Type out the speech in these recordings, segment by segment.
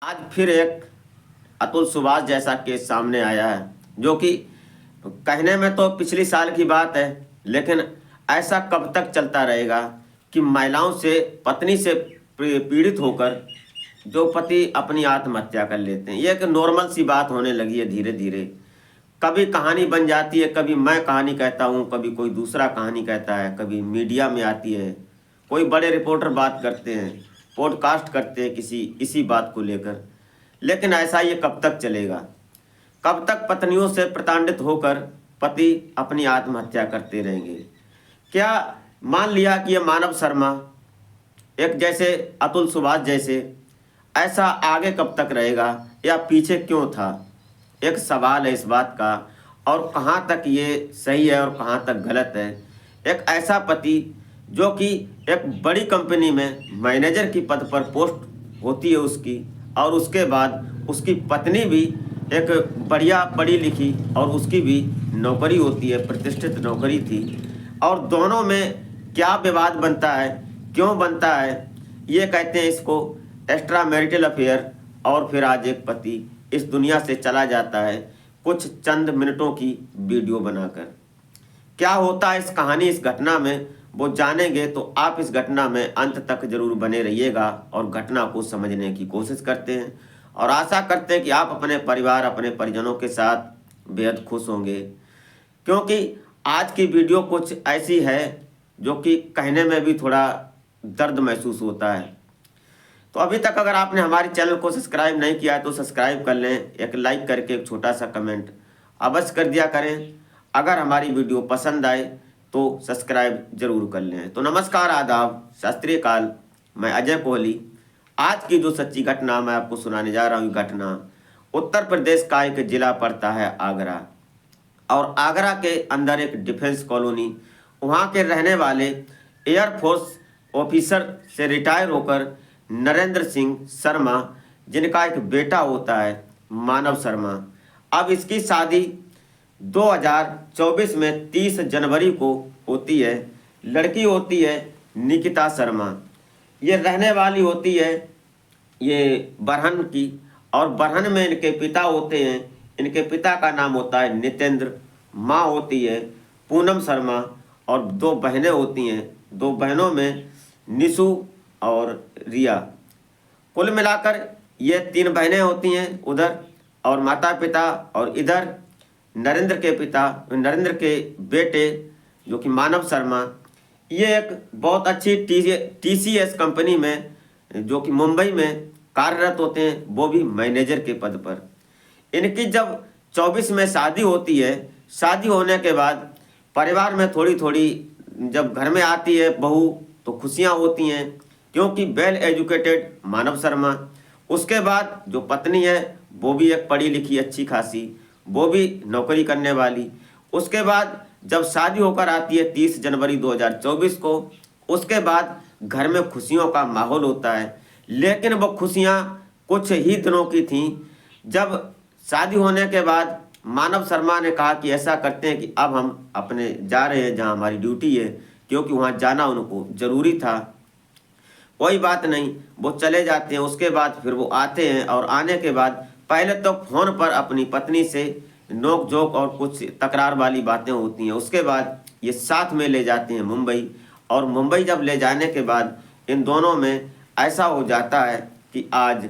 आज फिर एक अतुल सुभाष जैसा केस सामने आया है, जो कि कहने में तो पिछली साल की बात है, लेकिन ऐसा कब तक चलता रहेगा कि महिलाओं से, पत्नी से पीड़ित होकर जो पति अपनी आत्महत्या कर लेते हैं। ये एक नॉर्मल सी बात होने लगी है धीरे धीरे। कभी कहानी बन जाती है, कभी मैं कहानी कहता हूँ, कभी कोई दूसरा कहानी कहता है, कभी मीडिया में आती है, कोई बड़े रिपोर्टर बात करते हैं, पॉडकास्ट करते हैं किसी इसी बात को लेकर। लेकिन ऐसा ये कब तक चलेगा? कब तक पत्नियों से प्रताड़ित होकर पति अपनी आत्महत्या करते रहेंगे? क्या मान लिया कि ये मानव शर्मा एक जैसे अतुल सुभाष जैसे, ऐसा आगे कब तक रहेगा या पीछे क्यों था? एक सवाल है इस बात का, और कहाँ तक ये सही है और कहाँ तक गलत है। एक ऐसा पति जो कि एक बड़ी कंपनी में मैनेजर की पद पर पोस्ट होती है उसकी, और उसके बाद उसकी पत्नी भी एक बढ़िया पढ़ी लिखी और उसकी भी नौकरी होती है, प्रतिष्ठित नौकरी थी, और दोनों में क्या विवाद बनता है, क्यों बनता है, ये कहते हैं इसको एक्स्ट्रा मैरिटल अफेयर। और फिर आज एक पति इस दुनिया से चला जाता है कुछ चंद मिनटों की वीडियो बनाकर। क्या होता है इस कहानी, इस घटना में, वो जानेंगे तो आप इस घटना में अंत तक जरूर बने रहिएगा और घटना को समझने की कोशिश करते हैं, और आशा करते हैं कि आप अपने परिवार, अपने परिजनों के साथ बेहद खुश होंगे, क्योंकि आज की वीडियो कुछ ऐसी है जो कि कहने में भी थोड़ा दर्द महसूस होता है। तो अभी तक अगर आपने हमारे चैनल को सब्सक्राइब नहीं किया है तो सब्सक्राइब कर लें, एक लाइक करके एक छोटा सा कमेंट अवश्य कर दिया करें। अगर हमारी वीडियो पसंद आए तो सब्सक्राइब जरूर कर लें। तो नमस्कार, आदाब, सत श्री अकाल, मैं अजय कोहली। आज की जो सच्ची घटना मैं आपको सुनाने जा रहा हूँ, घटना उत्तर प्रदेश का एक जिला पड़ता है आगरा, और आगरा के अंदर एक डिफेंस कॉलोनी, वहाँ के रहने वाले एयरफोर्स ऑफिसर से रिटायर होकर नरेंद्र सिंह शर्मा, जिनका एक बेटा होता है मानव शर्मा। अब इसकी शादी 2024 में 30 जनवरी को होती है। लड़की होती है निकिता शर्मा। ये रहने वाली होती है ये बरहन की, और बरहन में इनके पिता होते हैं, इनके पिता का नाम होता है नितेंद्र, माँ होती है पूनम शर्मा, और दो बहनें होती हैं। दो बहनों में निशु और रिया। कुल मिलाकर ये 3 बहनें होती हैं उधर, और माता पिता, और इधर नरेंद्र के पिता, नरेंद्र के बेटे जो कि मानव शर्मा, ये एक बहुत अच्छी TCS कंपनी में जो कि मुंबई में कार्यरत होते हैं, वो भी मैनेजर के पद पर। इनकी जब 24 में शादी होती है, शादी होने के बाद परिवार में थोड़ी थोड़ी जब घर में आती है बहू तो खुशियां होती हैं, क्योंकि वेल एजुकेटेड मानव शर्मा। उसके बाद जो पत्नी है वो भी एक पढ़ी लिखी अच्छी खासी, वो भी नौकरी करने वाली। उसके बाद जब शादी होकर आती है 30 जनवरी 2024 को, उसके बाद घर में खुशियों का माहौल होता है। लेकिन वो खुशियाँ कुछ ही दिनों की थीं। जब शादी होने के बाद मानव शर्मा ने कहा कि ऐसा करते हैं कि अब हम अपने जा रहे हैं जहाँ हमारी ड्यूटी है, क्योंकि वहाँ जाना उनको ज़रूरी था। कोई बात नहीं, वो चले जाते हैं। उसके बाद फिर वो आते हैं, और आने के बाद पहले तो फ़ोन पर अपनी पत्नी से नोक झोंक और कुछ तकरार वाली बातें होती हैं। उसके बाद ये साथ में ले जाते हैं मुंबई, और मुंबई जब ले जाने के बाद इन दोनों में ऐसा हो जाता है कि आज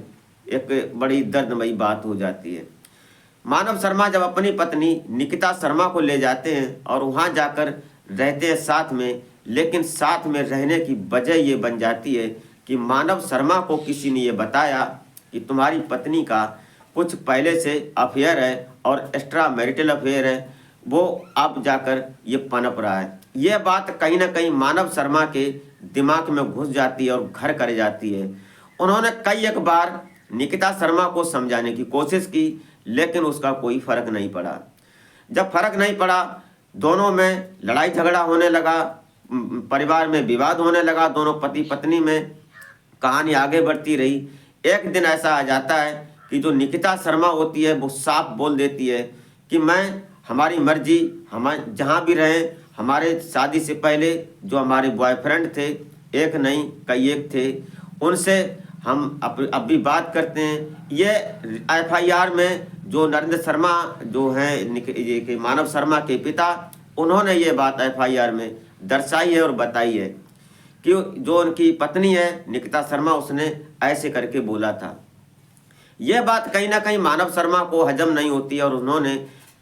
एक बड़ी दर्दमयी बात हो जाती है। मानव शर्मा जब अपनी पत्नी निकिता शर्मा को ले जाते हैं और वहाँ जाकर रहते हैं साथ में, लेकिन साथ में रहने की वजह ये बन जाती है कि मानव शर्मा को किसी ने ये बताया कि तुम्हारी पत्नी का कुछ पहले से अफेयर है और एक्स्ट्रा मैरिटल अफेयर है, वो अब जाकर ये पनप रहा है। ये बात कहीं ना कहीं मानव शर्मा के दिमाग में घुस जाती है और घर कर जाती है। उन्होंने कई एक बार निकिता शर्मा को समझाने की कोशिश की, लेकिन उसका कोई फर्क नहीं पड़ा। जब फर्क नहीं पड़ा, दोनों में लड़ाई झगड़ा होने लगा, परिवार में विवाद होने लगा, दोनों पति पत्नी में कहानी आगे बढ़ती रही। एक दिन ऐसा आ जाता है कि जो निकिता शर्मा होती है वो साफ बोल देती है कि मैं, हमारी मर्जी, हम जहाँ भी रहें, हमारे शादी से पहले जो हमारे बॉयफ्रेंड थे, एक नहीं कई एक थे, उनसे हम अब भी बात करते हैं। ये एफआईआर में जो नरेंद्र शर्मा जो हैं ये कि मानव शर्मा के पिता, उन्होंने ये बात एफआईआर में दर्शाई है और बताई है कि जो उनकी पत्नी है निकिता शर्मा, उसने ऐसे करके बोला था। यह बात कहीं ना कहीं मानव शर्मा को हजम नहीं होती और उन्होंने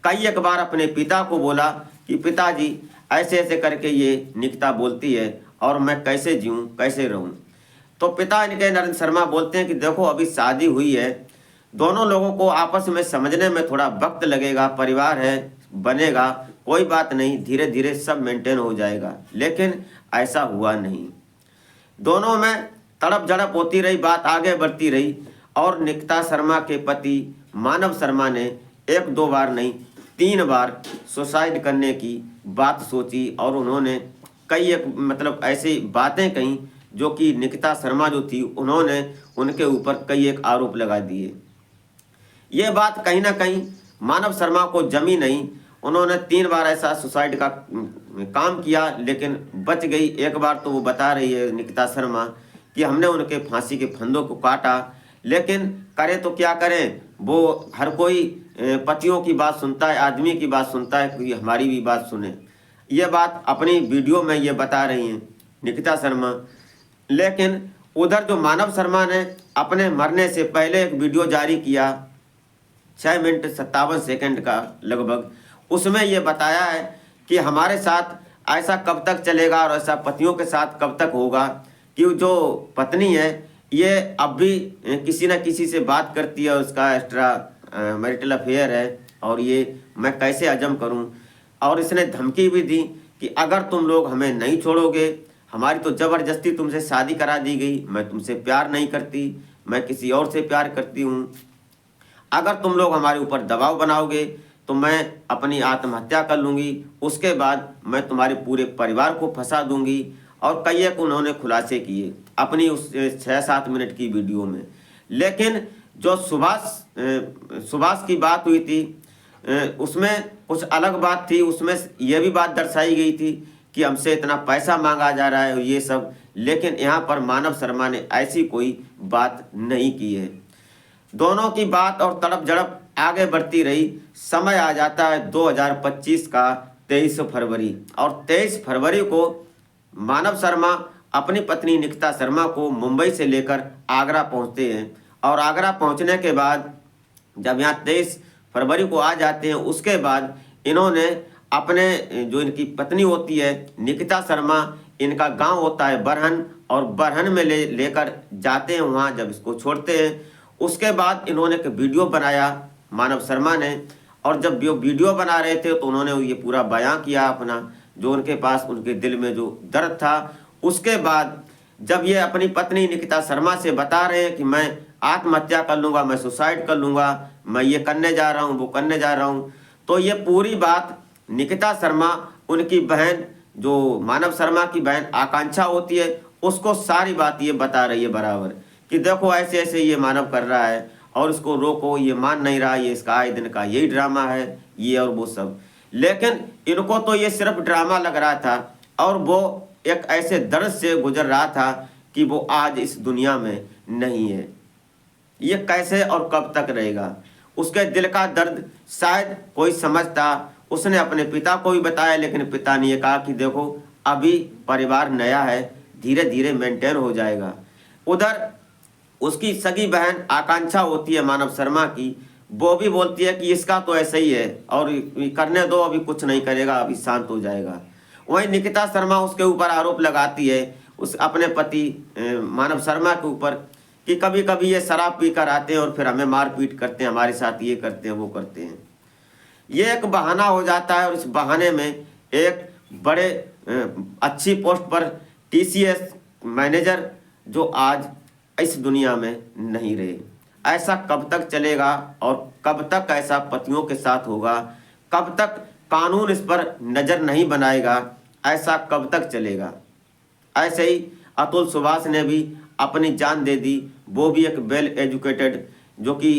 कई एक बार अपने पिता को बोला कि पिताजी ऐसे ऐसे करके ये निकिता बोलती है और मैं कैसे जीऊँ, कैसे रहूँ। तो पिता इनके नरेंद्र शर्मा बोलते हैं कि देखो अभी शादी हुई है, दोनों लोगों को आपस में समझने में थोड़ा वक्त लगेगा, परिवार है बनेगा, कोई बात नहीं, धीरे धीरे सब मेंटेन हो जाएगा। लेकिन ऐसा हुआ नहीं, दोनों में तड़प झड़प होती रही, बात आगे बढ़ती रही और निकिता शर्मा के पति मानव शर्मा ने 1-2 बार नहीं 3 बार सुसाइड करने की बात सोची और उन्होंने कई एक मतलब ऐसी बातें कहीं जो कि निकिता शर्मा जो थी उन्होंने उनके ऊपर कई एक आरोप लगा दिए। ये बात कहीं ना कहीं मानव शर्मा को जमी नहीं, उन्होंने 3 बार ऐसा सुसाइड का काम किया लेकिन बच गई। एक बार तो वो बता रही है निकिता शर्मा कि हमने उनके फांसी के फंदों को काटा, लेकिन करें तो क्या करें, वो हर कोई पतियों की बात सुनता है, आदमी की बात सुनता है, कोई हमारी भी बात सुने। ये बात अपनी वीडियो में ये बता रही हैं निकिता शर्मा। लेकिन उधर जो मानव शर्मा ने अपने मरने से पहले एक वीडियो जारी किया 6 मिनट 57 सेकंड का लगभग, उसमें ये बताया है कि हमारे साथ ऐसा कब तक चलेगा और ऐसा पतियों के साथ कब तक होगा कि जो पत्नी है ये अब भी किसी न किसी से बात करती है, उसका एक्स्ट्रा मैरिटल अफेयर है और ये मैं कैसे हजम करूं। और इसने धमकी भी दी कि अगर तुम लोग हमें नहीं छोड़ोगे, हमारी तो ज़बरदस्ती तुमसे शादी करा दी गई, मैं तुमसे प्यार नहीं करती, मैं किसी और से प्यार करती हूँ, अगर तुम लोग हमारे ऊपर दबाव बनाओगे तो मैं अपनी आत्महत्या कर लूँगी, उसके बाद मैं तुम्हारे पूरे परिवार को फंसा दूँगी। और कई एक उन्होंने खुलासे किए अपनी उस 6-7 मिनट की वीडियो में। लेकिन जो सुभाष की बात हुई थी उसमें कुछ अलग बात थी, उसमें यह भी बात दर्शाई गई थी कि हमसे इतना पैसा मांगा जा रहा है ये सब, लेकिन यहाँ पर मानव शर्मा ने ऐसी कोई बात नहीं की है। दोनों की बात और तड़प झड़प आगे बढ़ती रही। समय आ जाता है 2025 का 23 फरवरी और 23 फरवरी को मानव शर्मा अपनी पत्नी निकिता शर्मा को मुंबई से लेकर आगरा पहुंचते हैं और आगरा पहुंचने के बाद जब यहाँ 23 फरवरी को आ जाते हैं, उसके बाद इन्होंने अपने जो इनकी पत्नी होती है निकिता शर्मा, इनका गांव होता है बरहन और बरहन में लेकर जाते हैं। वहाँ जब इसको छोड़ते हैं उसके बाद इन्होंने एक वीडियो बनाया मानव शर्मा ने, और जब वो वीडियो बना रहे थे तो उन्होंने ये पूरा बयां किया अपना जो उनके पास उनके दिल में जो दर्द था। उसके बाद जब ये अपनी पत्नी निकिता शर्मा से बता रहे हैं कि मैं आत्महत्या कर लूँगा, मैं सुसाइड कर लूँगा, मैं ये करने जा रहा हूँ, वो करने जा रहा हूँ, तो ये पूरी बात निकिता शर्मा उनकी बहन जो मानव शर्मा की बहन आकांक्षा होती है उसको सारी बात ये बता रही है बराबर कि देखो ऐसे ऐसे ये मानव कर रहा है और इसको रोको, ये मान नहीं रहा, ये इसका आए दिन का यही ड्रामा है, ये और वो सब। लेकिन इनको तो ये सिर्फ ड्रामा लग रहा था और वो एक ऐसे दर्द से गुजर रहा था कि वो आज इस दुनिया में नहीं है। ये कैसे और कब तक रहेगा, उसके दिल का दर्द शायद कोई समझता। उसने अपने पिता को भी बताया लेकिन पिता ने ये कहा कि देखो अभी परिवार नया है, धीरे धीरे मेंटेन हो जाएगा। उधर उसकी सगी बहन आकांक्षा होती है मानव शर्मा की, वो भी बोलती है कि इसका तो ऐसा ही है और करने दो, अभी कुछ नहीं करेगा, अभी शांत हो जाएगा। वहीं निकिता शर्मा उसके ऊपर आरोप लगाती है उस अपने पति मानव शर्मा के ऊपर कि कभी कभी ये शराब पीकर आते हैं और फिर हमें मारपीट करते हैं, हमारे साथ ये करते हैं वो करते हैं। ये एक बहाना हो जाता है और इस बहाने में एक बड़े अच्छी पोस्ट पर TCS मैनेजर जो आज इस दुनिया में नहीं रहे। ऐसा कब तक चलेगा और कब तक ऐसा पतियों के साथ होगा, कब तक कानून इस पर नज़र नहीं बनाएगा, ऐसा कब तक चलेगा। ऐसे ही अतुल सुभाष ने भी अपनी जान दे दी, वो भी एक वेल एजुकेटेड जो कि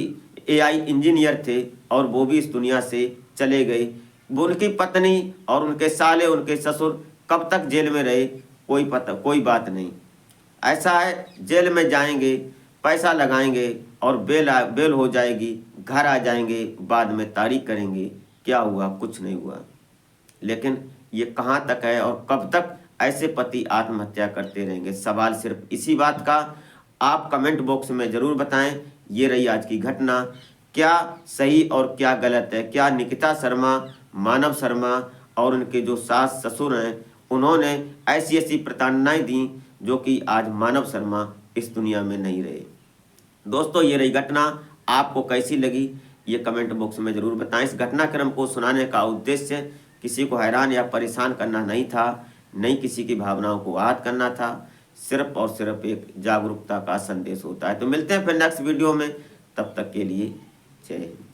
AI इंजीनियर थे और वो भी इस दुनिया से चले गए। वो उनकी पत्नी और उनके साले उनके ससुर कब तक जेल में रहे कोई बात नहीं। ऐसा है जेल में जाएंगे पैसा लगाएंगे और बेल हो जाएगी, घर आ जाएंगे, बाद में तारीख करेंगे, क्या हुआ, कुछ नहीं हुआ। लेकिन ये कहाँ तक है और कब तक ऐसे पति आत्महत्या करते रहेंगे? सवाल सिर्फ इसी बात का आप कमेंट बॉक्स में ज़रूर बताएं। ये रही आज की घटना, क्या सही और क्या गलत है? क्या निकिता शर्मा, मानव शर्मा और उनके जो सास ससुर हैं उन्होंने ऐसी ऐसी प्रताड़नाएं दी जो कि आज मानव शर्मा इस दुनिया में नहीं रहे? दोस्तों ये रही घटना, आपको कैसी लगी ये कमेंट बॉक्स में ज़रूर बताएं। इस घटनाक्रम को सुनाने का उद्देश्य किसी को हैरान या परेशान करना नहीं था, नहीं किसी की भावनाओं को आहत करना था, सिर्फ और सिर्फ एक जागरूकता का संदेश होता है। तो मिलते हैं फिर नेक्स्ट वीडियो में, तब तक के लिए जय हिंद।